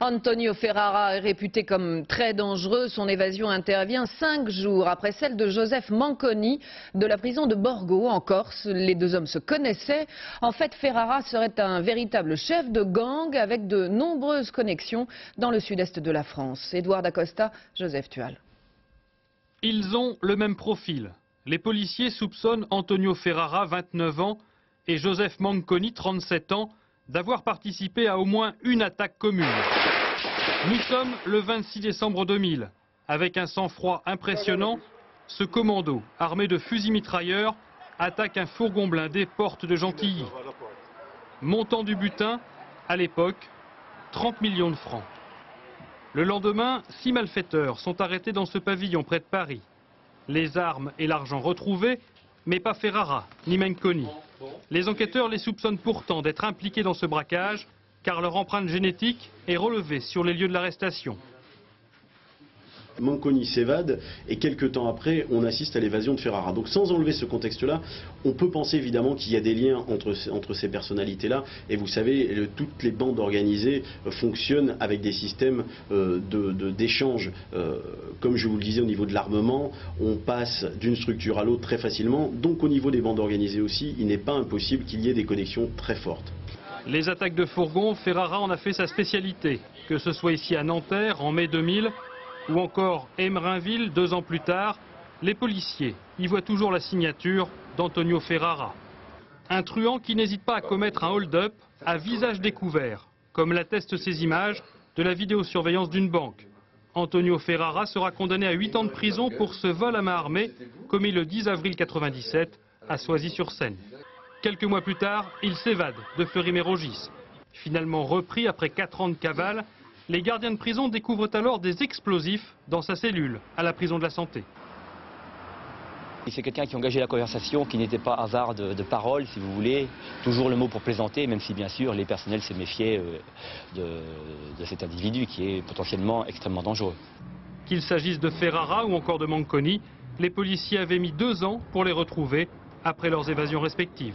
Antonio Ferrara est réputé comme très dangereux. Son évasion intervient 5 jours après celle de Joseph Manconi de la prison de Borgo en Corse. Les deux hommes se connaissaient. En fait, Ferrara serait un véritable chef de gang avec de nombreuses connexions dans le sud-est de la France. Edouard Dacosta, Joseph Tual. Ils ont le même profil. Les policiers soupçonnent Antonio Ferrara, 29 ans, et Joseph Manconi, 37 ans, d'avoir participé à au moins une attaque commune. Nous sommes le 26 décembre 2000. Avec un sang-froid impressionnant, ce commando, armé de fusils mitrailleurs, attaque un fourgon blindé porte de Gentilly. Montant du butin, à l'époque, 30 millions de francs. Le lendemain, 6 malfaiteurs sont arrêtés dans ce pavillon près de Paris. Les armes et l'argent retrouvés, mais pas Ferrara ni Manconi. Les enquêteurs les soupçonnent pourtant d'être impliqués dans ce braquage, car leur empreinte génétique est relevée sur les lieux de l'arrestation. Manconi s'évade et quelques temps après, on assiste à l'évasion de Ferrara. Donc sans enlever ce contexte-là, on peut penser évidemment qu'il y a des liens entre ces personnalités-là. Et vous savez, toutes les bandes organisées fonctionnent avec des systèmes d'échange. Comme je vous le disais, au niveau de l'armement, on passe d'une structure à l'autre très facilement. Donc au niveau des bandes organisées aussi, il n'est pas impossible qu'il y ait des connexions très fortes. Les attaques de fourgons, Ferrara en a fait sa spécialité. Que ce soit ici à Nanterre en mai 2000, ou encore Emerinville 2 ans plus tard, les policiers y voient toujours la signature d'Antonio Ferrara. Un truand qui n'hésite pas à commettre un hold-up à visage découvert, comme l'attestent ces images de la vidéosurveillance d'une banque. Antonio Ferrara sera condamné à 8 ans de prison pour ce vol à main armée commis le 10 avril 1997 à Soisy-sur-Seine. Quelques mois plus tard, il s'évade de Fleury-Mérogis. Finalement repris après 4 ans de cavale, les gardiens de prison découvrent alors des explosifs dans sa cellule, à la prison de la Santé. C'est quelqu'un qui engageait la conversation, qui n'était pas avare de paroles, si vous voulez. Toujours le mot pour plaisanter, même si bien sûr les personnels se méfiaient de cet individu qui est potentiellement extrêmement dangereux. Qu'il s'agisse de Ferrara ou encore de Manconi, les policiers avaient mis 2 ans pour les retrouver après leurs évasions respectives.